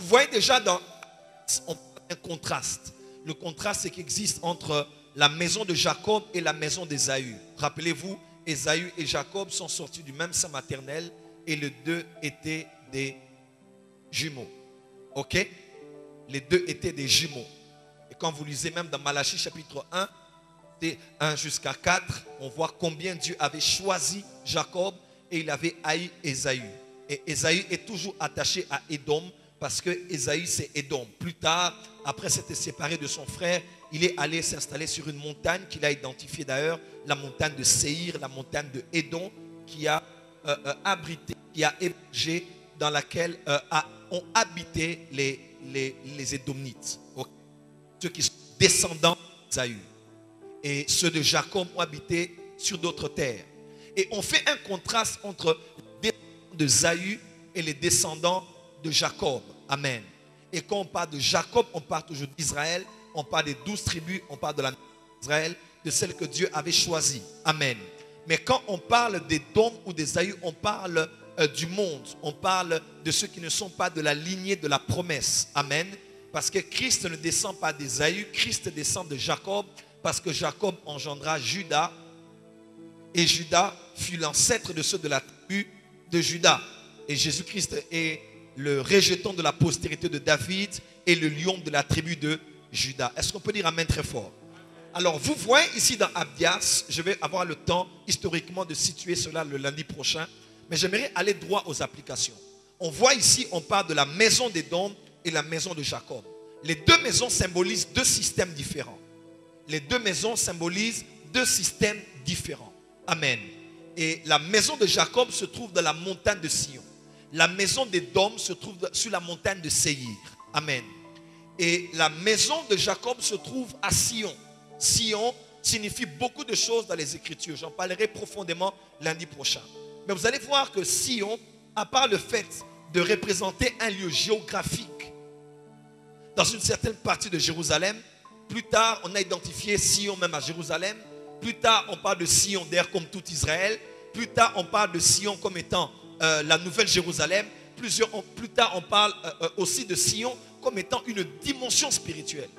vous voyez déjà on parle d'un contraste. Le contraste, c'est qu'il existe entre la maison de Jacob et la maison d'Ésaü. Rappelez-vous, Ésaü et Jacob sont sortis du même sein maternel et les deux étaient des jumeaux. Ok? Les deux étaient des jumeaux. Et quand vous lisez même dans Malachie chapitre 1, 1 jusqu'à 4, on voit combien Dieu avait choisi Jacob et il avait haï Ésaü. Et Ésaü est toujours attaché à Édom parce que Ésaü c'est Édom. Plus tard, après s'être séparé de son frère, il est allé s'installer sur une montagne qu'il a identifiée d'ailleurs, la montagne de Séhir, la montagne de Édom, qui a abrité, qui a hébergé, dans laquelle ont habité les Édomites. Okay. Ceux qui sont descendants d'Ésaü. Et ceux de Jacob ont habité sur d'autres terres. Et on fait un contraste entre les descendants d'Ésaü et les descendants de Jacob. Amen. Et quand on parle de Jacob, on parle toujours d'Israël, on parle des 12 tribus, on parle de la nation d'Israël, de celle que Dieu avait choisie. Amen. Mais quand on parle d'Édom ou d'Ésaü, on parle du monde. On parle de ceux qui ne sont pas de la lignée de la promesse. Amen. Parce que Christ ne descend pas d'Ésaü, Christ descend de Jacob, parce que Jacob engendra Judas, et Judas fut l'ancêtre de ceux de la tribu de Judas. Et Jésus-Christ est le rejeton de la postérité de David et le lion de la tribu de Judas. Est-ce qu'on peut dire amen très fort? Alors vous voyez ici dans Abdias, je vais avoir le temps historiquement de situer cela le lundi prochain, mais j'aimerais aller droit aux applications. On voit ici, on parle de la maison d'Édom et la maison de Jacob. Les deux maisons symbolisent deux systèmes différents. Les deux maisons symbolisent deux systèmes différents. Amen. Et la maison de Jacob se trouve dans la montagne de Sion. La maison d'Édom se trouve sur la montagne de Séhir. Amen. Et la maison de Jacob se trouve à Sion. Sion signifie beaucoup de choses dans les Écritures. J'en parlerai profondément lundi prochain. Mais vous allez voir que Sion, à part le fait de représenter un lieu géographique dans une certaine partie de Jérusalem, plus tard, on a identifié Sion même à Jérusalem. Plus tard, on parle de Sion d'ailleurs comme tout Israël. Plus tard, on parle de Sion comme étant la nouvelle Jérusalem. Plus tard, on parle aussi de Sion comme étant une dimension spirituelle.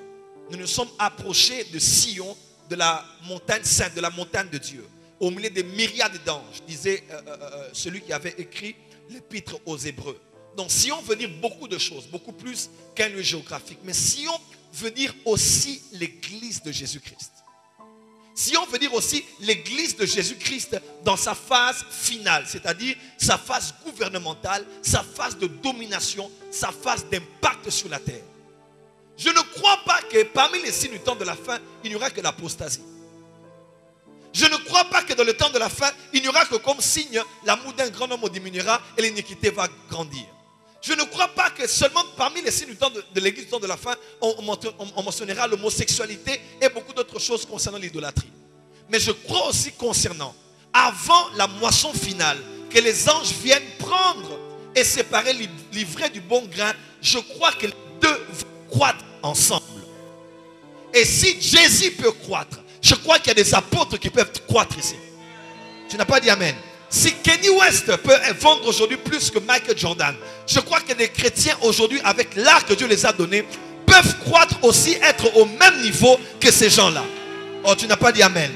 Nous nous sommes approchés de Sion, de la montagne sainte, de la montagne de Dieu. Au milieu des myriades d'anges, disait celui qui avait écrit l'épître aux Hébreux. Donc Sion veut dire beaucoup de choses, beaucoup plus qu'un lieu géographique. Mais Sion veut dire aussi l'église de Jésus-Christ. Sion veut dire aussi l'église de Jésus-Christ dans sa phase finale, c'est-à-dire sa phase gouvernementale, sa phase de domination, sa phase d'impact sur la terre. Je ne crois pas que parmi les signes du temps de la fin, il n'y aura que l'apostasie. Je ne crois pas que dans le temps de la fin, il n'y aura que comme signe, l'amour d'un grand homme diminuera et l'iniquité va grandir. Je ne crois pas que seulement parmi les signes du temps de l'église du temps de la fin, on mentionnera l'homosexualité et beaucoup d'autres choses concernant l'idolâtrie. Mais je crois aussi concernant, avant la moisson finale, que les anges viennent prendre et séparer l'ivraie du bon grain. Je crois que les deux vont croître ensemble. Et si Jésus peut croître, je crois qu'il y a des apôtres qui peuvent croître ici. Tu n'as pas dit amen. Si Kenny West peut vendre aujourd'hui plus que Michael Jordan, je crois que des chrétiens aujourd'hui, avec l'art que Dieu les a donné, peuvent croître aussi, être au même niveau que ces gens-là. Oh, tu n'as pas dit amen.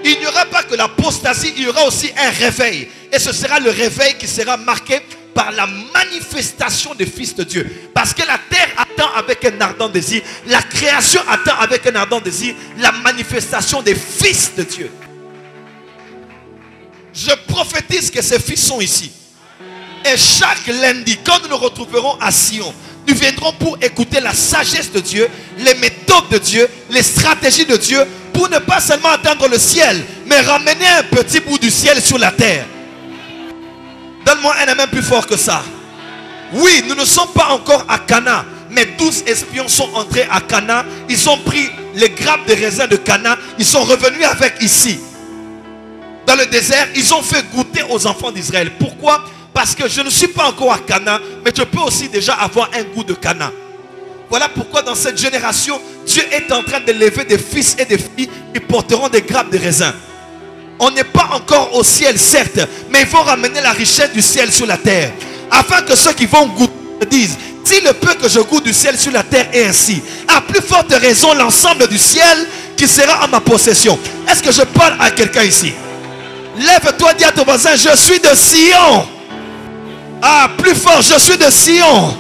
Il n'y aura pas que l'apostasie, il y aura aussi un réveil. Et ce sera le réveil qui sera marqué par la manifestation des fils de Dieu. Parce que la terre attend avec un ardent désir, la création attend avec un ardent désir la manifestation des fils de Dieu. Je prophétise que ces fils sont ici. Et chaque lundi, quand nous nous retrouverons à Sion, nous viendrons pour écouter la sagesse de Dieu, les méthodes de Dieu, les stratégies de Dieu, pour ne pas seulement atteindre le ciel, mais ramener un petit bout du ciel sur la terre. Donne-moi un amen plus fort que ça. Oui, nous ne sommes pas encore à Cana, mais 12 espions sont entrés à Cana. Ils ont pris les grappes de raisin de Cana. Ils sont revenus avec ici. Dans le désert, ils ont fait goûter aux enfants d'Israël. Pourquoi? Parce que je ne suis pas encore à Cana, mais je peux aussi déjà avoir un goût de Cana. Voilà pourquoi dans cette génération, Dieu est en train de lever des fils et des filles qui porteront des grappes de raisin. On n'est pas encore au ciel, certes, mais ils vont ramener la richesse du ciel sur la terre. Afin que ceux qui vont goûter disent, Si le peu que je goûte du ciel sur la terre est ainsi, à plus forte raison l'ensemble du ciel qui sera en ma possession. Est-ce que je parle à quelqu'un ici? Lève-toi, dis à ton voisin, je suis de Sion. Ah, plus fort, je suis de Sion.